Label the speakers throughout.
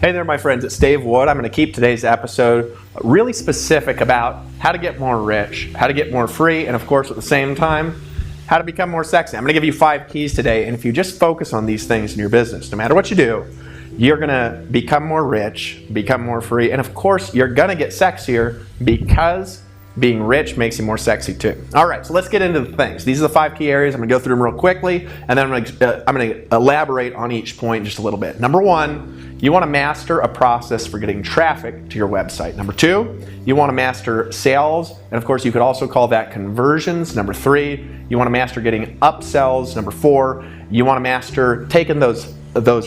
Speaker 1: Hey there, my friends, it's Dave Wood. I'm going to keep today's episode really specific about how to get more rich, how to get more free, and of course at the same time, how to become more sexy. I'm going to give you 5 keys today, and if you just focus on these things in your business, no matter what you do, you're going to become more rich, become more free, and of course you're going to get sexier because being rich makes you more sexy too. All right, so let's get into the things. These are the 5 key areas. I'm going to go through them real quickly, and then I'm going to elaborate on each point just a little bit. Number 1, you want to master a process for getting traffic to your website. Number 2, you want to master sales, and of course you could also call that conversions. Number 3, you want to master getting upsells. Number 4, you want to master taking those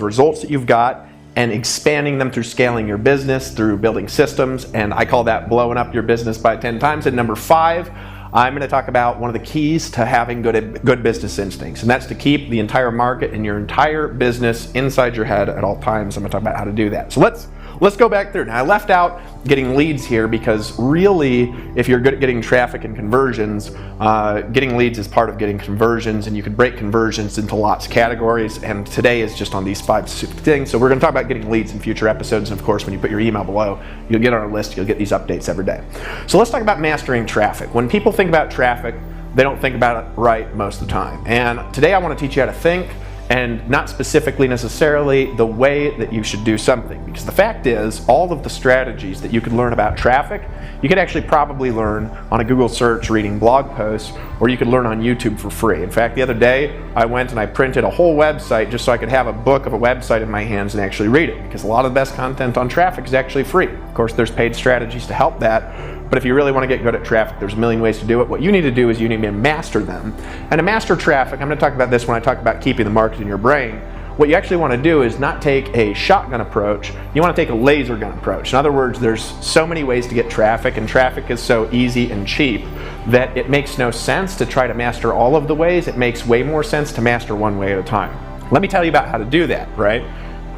Speaker 1: results that you've got and expanding them through scaling your business, through building systems, and I call that blowing up your business by 10 times. And number 5, I'm going to talk about one of the keys to having good business instincts, and that's to keep the entire market and your entire business inside your head at all times. I'm going to talk about how to do that. So let's go back through. Now, I left out getting leads here because really, if you're good at getting traffic and conversions, getting leads is part of getting conversions, and you can break conversions into lots of categories, and today is just on these 5 specific things. So we're going to talk about getting leads in future episodes, and of course, when you put your email below, you'll get on our list, you'll get these updates every day. So let's talk about mastering traffic. When people think about traffic, they don't think about it right most of the time. And today I want to teach you how to think, and not specifically necessarily the way that you should do something. Because the fact is, all of the strategies that you could learn about traffic, you could actually probably learn on a Google search reading blog posts, or you could learn on YouTube for free. In fact, the other day, I went and I printed a whole website just so I could have a book of a website in my hands and actually read it, because a lot of the best content on traffic is actually free. Of course, there's paid strategies to help that, but if you really want to get good at traffic, there's a million ways to do it. What you need to do is you need to master them. And to master traffic, I'm going to talk about this when I talk about keeping the market in your brain. What you actually want to do is not take a shotgun approach, you want to take a laser gun approach. In other words, there's so many ways to get traffic, and traffic is so easy and cheap that it makes no sense to try to master all of the ways. It makes way more sense to master one way at a time. Let me tell you about how to do that, right?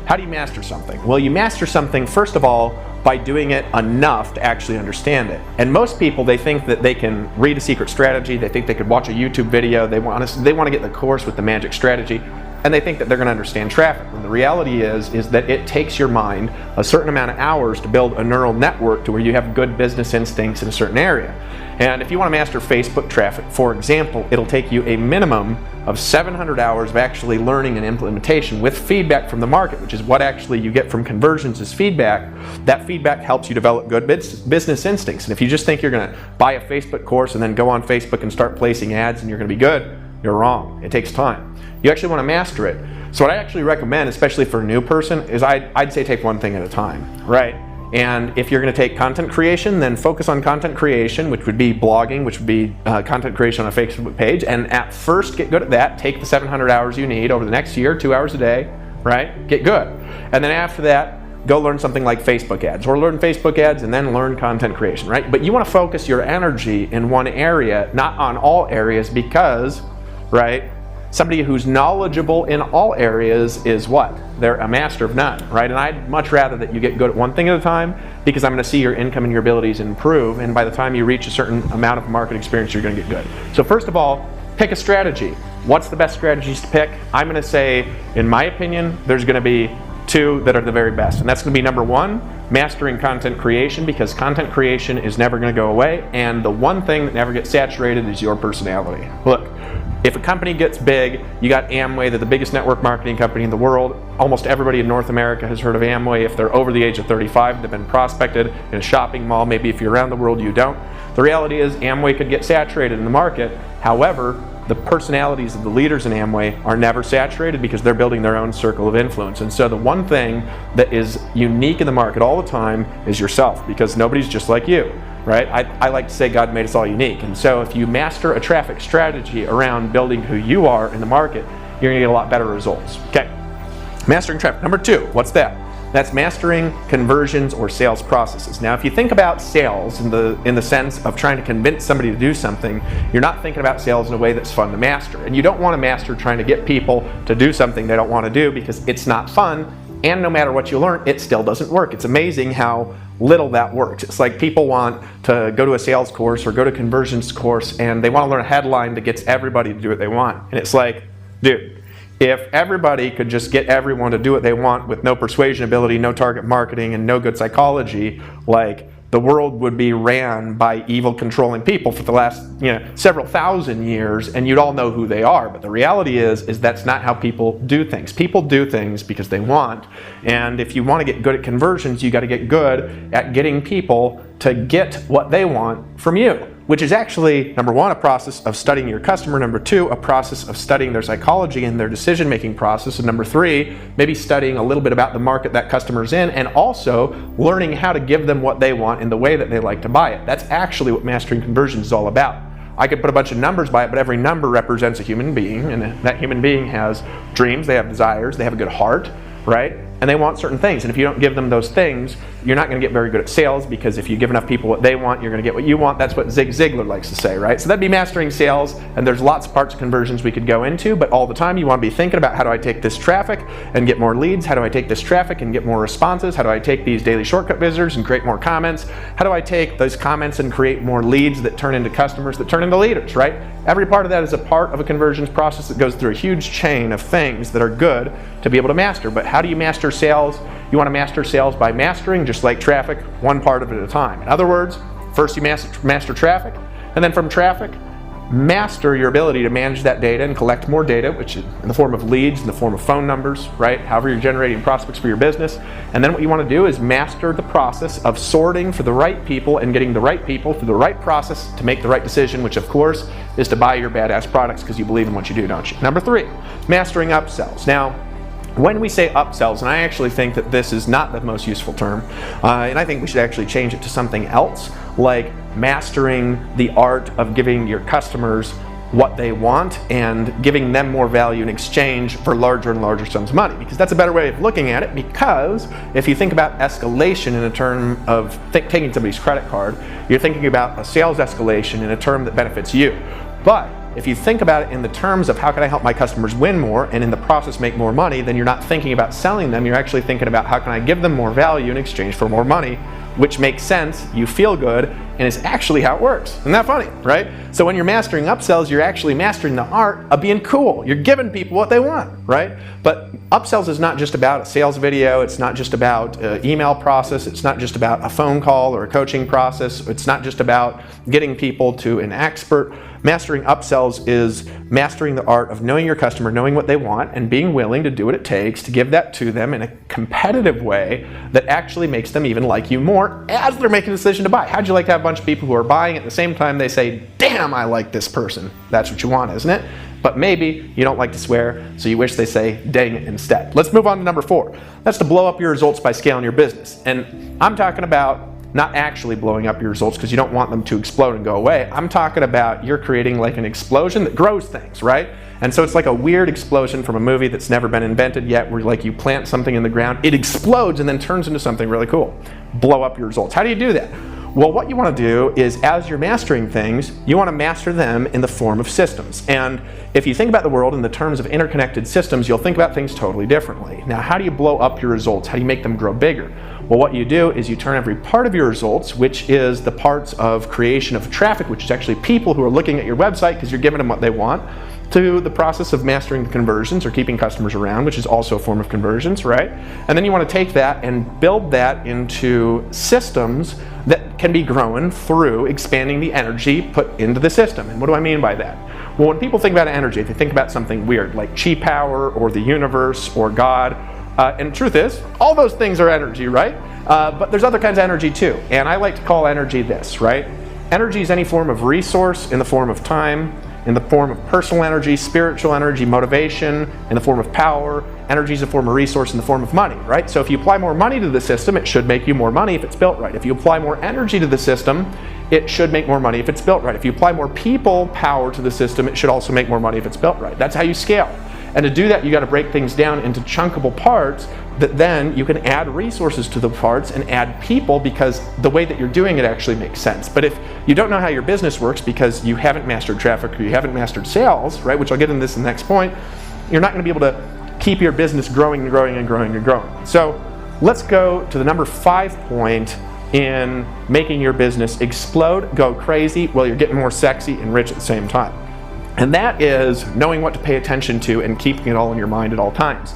Speaker 1: How do you master something? Well, you master something, first of all, by doing it enough to actually understand it. And most people, they think that they can read a secret strategy, they think they could watch a YouTube video, they want to get the course with the magic strategy, and they think that they're going to understand traffic. And the reality is that it takes your mind a certain amount of hours to build a neural network to where you have good business instincts in a certain area. And if you want to master Facebook traffic, for example, it'll take you a minimum of 700 hours of actually learning and implementation with feedback from the market, which is what actually you get from conversions is feedback. That feedback helps you develop good business instincts. And if you just think you're going to buy a Facebook course and then go on Facebook and start placing ads and you're going to be good, you're wrong. It takes time. You actually want to master it. So what I actually recommend, especially for a new person, is I'd say take one thing at a time, right? And if you're going to take content creation, then focus on content creation, which would be blogging, which would be content creation on a Facebook page. And at first, get good at that. Take the 700 hours you need over the next year, 2 hours a day, right? Get good. And then after that, go learn something like Facebook ads, or learn Facebook ads and then learn content creation, right? But you want to focus your energy in one area, not on all areas, because, right, somebody who's knowledgeable in all areas is what? They're a master of none, right? And I'd much rather that you get good at one thing at a time, because I'm going to see your income and your abilities improve, and by the time you reach a certain amount of market experience, you're going to get good. So first of all, pick a strategy. What's the best strategies to pick? I'm going to say, in my opinion, there's going to be 2 that are the very best, and that's going to be number 1, mastering content creation, because content creation is never going to go away, and the one thing that never gets saturated is your personality. Look, if a company gets big, you got Amway, they're the biggest network marketing company in the world. Almost everybody in North America has heard of Amway. If they're over the age of 35, they've been prospected in a shopping mall. Maybe if you're around the world, you don't. The reality is Amway could get saturated in the market. However, the personalities of the leaders in Amway are never saturated because they're building their own circle of influence. And so the one thing that is unique in the market all the time is yourself, because nobody's just like you, right? I like to say God made us all unique. And so if you master a traffic strategy around building who you are in the market, you're going to get a lot better results. Okay, mastering traffic. Number 2, what's that? That's mastering conversions or sales processes. Now, if you think about sales in the sense of trying to convince somebody to do something, you're not thinking about sales in a way that's fun to master. And you don't want to master trying to get people to do something they don't want to do, because it's not fun, and no matter what you learn, it still doesn't work. It's amazing how little that works. It's like people want to go to a sales course or go to a conversions course, and they want to learn a headline that gets everybody to do what they want. And it's like, dude, If everybody could just get everyone to do what they want with no persuasion ability, no target marketing, and no good psychology, like, the world would be ran by evil controlling people for the last several thousand years, and you'd all know who they are. But the reality is that's not how people do things. People do things because they want, and if you want to get good at conversions, you got to get good at getting people to get what they want from you, which is actually, number one, a process of studying your customer, number two, a process of studying their psychology and their decision-making process, and number three, maybe studying a little bit about the market that customer's in, and also learning how to give them what they want in the way that they like to buy it. That's actually what mastering conversions is all about. I could put a bunch of numbers by it, but every number represents a human being, and that human being has dreams, they have desires, they have a good heart, right? And they want certain things, and if you don't give them those things, you're not going to get very good at sales, because if you give enough people what they want, you're going to get what you want. That's what Zig Ziglar likes to say, right? So that'd be mastering sales, and there's lots of parts of conversions we could go into, but all the time you want to be thinking about, how do I take this traffic and get more leads? How do I take this traffic and get more responses? How do I take these daily shortcut visitors and create more comments? How do I take those comments and create more leads that turn into customers that turn into leaders, right? Every part of that is a part of a conversions process that goes through a huge chain of things that are good to be able to master. But how do you master sales? You want to master sales by mastering, just like traffic, one part of it at a time. In other words, first you master traffic, and then from traffic, master your ability to manage that data and collect more data, which is in the form of leads, in the form of phone numbers, right? However you're generating prospects for your business. And then what you want to do is master the process of sorting for the right people and getting the right people through the right process to make the right decision, which of course is to buy your badass products because you believe in what you do, don't you? Number three, mastering upsells. Now, when we say upsells, and I actually think that this is not the most useful term, and I think we should actually change it to something else, like mastering the art of giving your customers what they want and giving them more value in exchange for larger and larger sums of money, because that's a better way of looking at it. Because if you think about escalation in a term of taking somebody's credit card, you're thinking about a sales escalation in a term that benefits you. But if you think about it in the terms of how can I help my customers win more and in the process make more money, then you're not thinking about selling them, you're actually thinking about how can I give them more value in exchange for more money, which makes sense, you feel good, and is actually how it works. Isn't that funny, right? So when you're mastering upsells, you're actually mastering the art of being cool. You're giving people what they want, right? But upsells is not just about a sales video, it's not just about an email process, it's not just about a phone call or a coaching process, it's not just about getting people to an expert. Mastering upsells is mastering the art of knowing your customer, knowing what they want, and being willing to do what it takes to give that to them in a competitive way that actually makes them even like you more as they're making a decision to buy. How'd you like to have a bunch of people who are buying at the same time they say, damn, I like this person? That's what you want, isn't it? But maybe you don't like to swear, so you wish they say dang it instead. Let's move on to number four. That's to blow up your results by scaling your business. And I'm talking about not actually blowing up your results because you don't want them to explode and go away. I'm talking about you're creating like an explosion that grows things, right? And so it's like a weird explosion from a movie that's never been invented yet, where like you plant something in the ground, it explodes and then turns into something really cool. Blow up your results. How do you do that? Well, what you want to do is, as you're mastering things, you want to master them in the form of systems. And if you think about the world in the terms of interconnected systems, you'll think about things totally differently. Now, how do you blow up your results? How do you make them grow bigger? Well, what you do is you turn every part of your results, which is the parts of creation of traffic, which is actually people who are looking at your website because you're giving them what they want, to the process of mastering the conversions or keeping customers around, which is also a form of conversions, right? And then you want to take that and build that into systems that can be grown through expanding the energy put into the system. And what do I mean by that? Well, when people think about energy, they think about something weird like chi power or the universe or God. And the truth is, all those things are energy, right? But there's other kinds of energy too. And I like to call energy this, right? Energy is any form of resource in the form of time, in the form of personal energy, spiritual energy, motivation, in the form of power. Energy is a form of resource in the form of money, right? So if you apply more money to the system, it should make you more money if it's built right. If you apply more energy to the system, it should make more money if it's built right. If you apply more people power to the system, it should also make more money if it's built right. That's how you scale. And to do that, you got to break things down into chunkable parts that then you can add resources to the parts and add people, because the way that you're doing it actually makes sense. But if you don't know how your business works because you haven't mastered traffic or you haven't mastered sales, right, which I'll get into this in the next point, you're not going to be able to keep your business growing and growing and growing and growing. So let's go to the number 5 point in making your business explode, go crazy, while you're getting more sexy and rich at the same time. And that is knowing what to pay attention to and keeping it all in your mind at all times.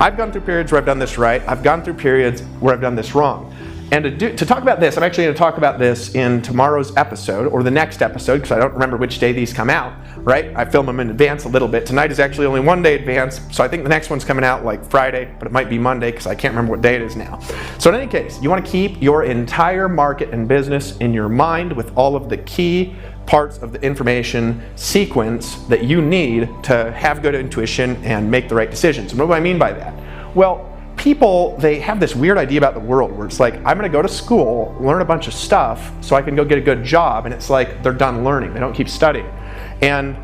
Speaker 1: I've gone through periods where I've done this right. I've gone through periods where I've done this wrong. And to talk about this, I'm actually going to talk about this in tomorrow's episode, or the next episode, because I don't remember which day these come out, right? I film them in advance a little bit. Tonight is actually only one day advance, so I think the next one's coming out like Friday, but it might be Monday, because I can't remember what day it is now. So in any case, you want to keep your entire market and business in your mind with all of the key parts of the information sequence that you need to have good intuition and make the right decisions. And what do I mean by that? Well, people, they have this weird idea about the world where it's like, I'm going to go to school, learn a bunch of stuff so I can go get a good job, and it's like they're done learning. They don't keep studying. And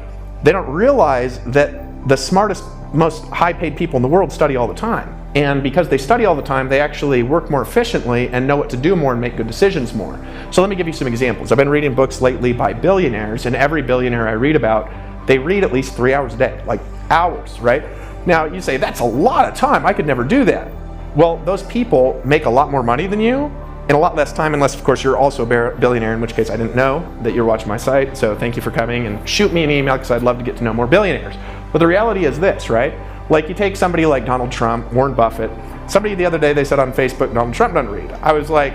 Speaker 1: they don't realize that the smartest, most high-paid people in the world study all the time. And because they study all the time, they actually work more efficiently and know what to do more and make good decisions more. So let me give you some examples. I've been reading books lately by billionaires, and every billionaire I read about, they read at least 3 hours a day, like hours, right? Now, you say, that's a lot of time. I could never do that. Well, those people make a lot more money than you in a lot less time, unless, of course, you're also a billionaire, in which case I didn't know that you're watching my site. So thank you for coming, and shoot me an email because I'd love to get to know more billionaires. But the reality is this, right? Like, you take somebody like Donald Trump, Warren Buffett. Somebody the other day, they said on Facebook, Donald Trump doesn't read. I was like,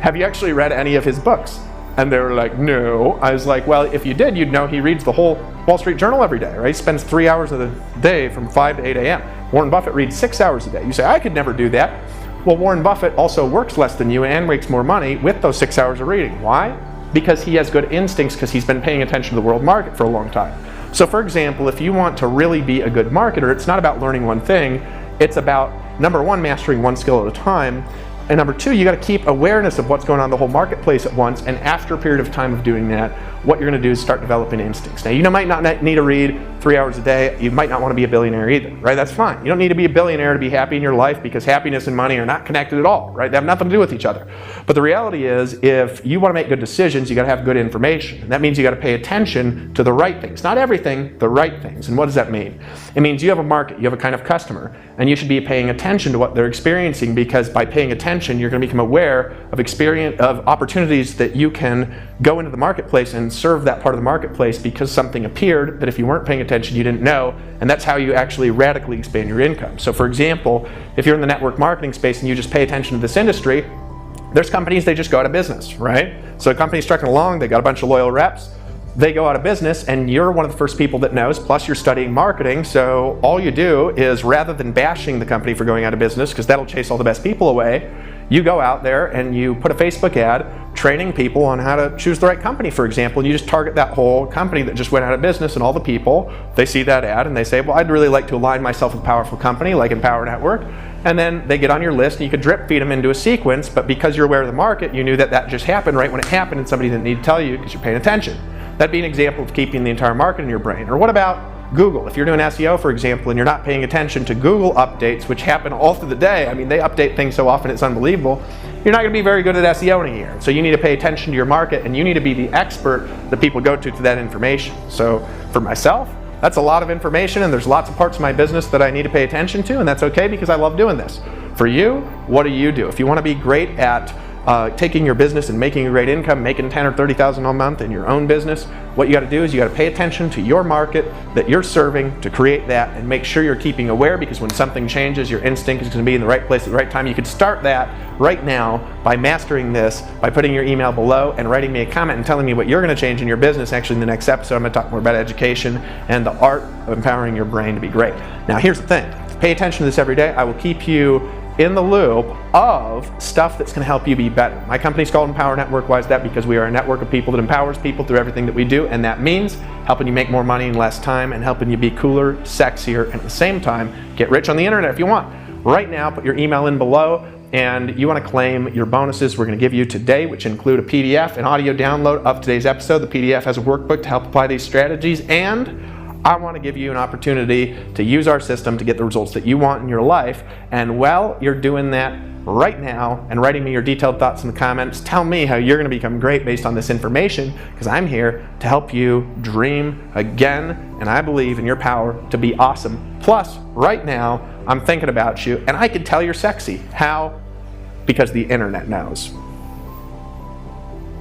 Speaker 1: have you actually read any of his books? And they were like, no. I was like, well, if you did, you'd know he reads the whole Wall Street Journal every day, right? He spends 3 hours of the day from 5 to 8 a.m. Warren Buffett reads 6 hours a day. You say, I could never do that. Well, Warren Buffett also works less than you and makes more money with those 6 hours of reading. Why? Because he has good instincts, because he's been paying attention to the world market for a long time. So for example, if you want to really be a good marketer, it's not about learning one thing. It's about, number one, mastering one skill at a time. And number two, you got to keep awareness of what's going on in the whole marketplace at once. And after a period of time of doing that, what you're going to do is start developing instincts. Now, you might not need to read 3 hours a day. You might not want to be a billionaire either, right? That's fine. You don't need to be a billionaire to be happy in your life, because happiness and money are not connected at all, right? They have nothing to do with each other. But the reality is, if you want to make good decisions, you got to have good information. And that means you got to pay attention to the right things. Not everything, the right things. And what does that mean? It means you have a market, you have a kind of customer, and you should be paying attention to what they're experiencing, because by paying attention, you're going to become aware of opportunities that you can go into the marketplace and serve that part of the marketplace, because something appeared that if you weren't paying attention, you didn't know. And that's how you actually radically expand your income. So for example, if you're in the network marketing space and you just pay attention to this industry, there's companies, they just go out of business, right? So a company's trucking along, they got a bunch of loyal reps, they go out of business, and you're one of the first people that knows, plus you're studying marketing. So all you do is, rather than bashing the company for going out of business, because that'll chase all the best people away, you go out there and you put a Facebook ad training people on how to choose the right company, for example, and you just target that whole company that just went out of business, and all the people, they see that ad and they say, well, I'd really like to align myself with a powerful company like Empower Network. And then they get on your list, and you could drip feed them into a sequence, but because you're aware of the market, you knew that that just happened right when it happened, and somebody didn't need to tell you because you're paying attention. That'd be an example of keeping the entire market in your brain. Or what about Google? If you're doing SEO, for example, and you're not paying attention to Google updates, which happen all through the day, I mean, they update things so often it's unbelievable, you're not going to be very good at SEO in a year. So you need to pay attention to your market, and you need to be the expert that people go to that information. So for myself, that's a lot of information, and there's lots of parts of my business that I need to pay attention to, and that's okay, because I love doing this. For you, what do you do? If you want to be great at taking your business and making a great income, making $10,000 or $30,000 a month in your own business, what you got to do is you got to pay attention to your market that you're serving to create that, and make sure you're keeping aware, because when something changes, your instinct is going to be in the right place at the right time. You could start that right now by mastering this, by putting your email below and writing me a comment and telling me what you're going to change in your business. Actually, in the next episode, I'm going to talk more about education and the art of empowering your brain to be great. Now, here's the thing. Pay attention to this every day. I will keep you in the loop of stuff that's going to help you be better. My company's called Empower Network. Why is that? Because we are a network of people that empowers people through everything that we do, and that means helping you make more money in less time, and helping you be cooler, sexier, and at the same time, get rich on the internet if you want. Right now, put your email in below, and you want to claim your bonuses we're going to give you today, which include a PDF, an audio download of today's episode. The PDF has a workbook to help apply these strategies, and I want to give you an opportunity to use our system to get the results that you want in your life. And while you're doing that right now and writing me your detailed thoughts in the comments, tell me how you're going to become great based on this information, because I'm here to help you dream again, and I believe in your power to be awesome. Plus, right now, I'm thinking about you, and I can tell you're sexy. How? Because the internet knows.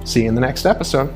Speaker 1: See you in the next episode.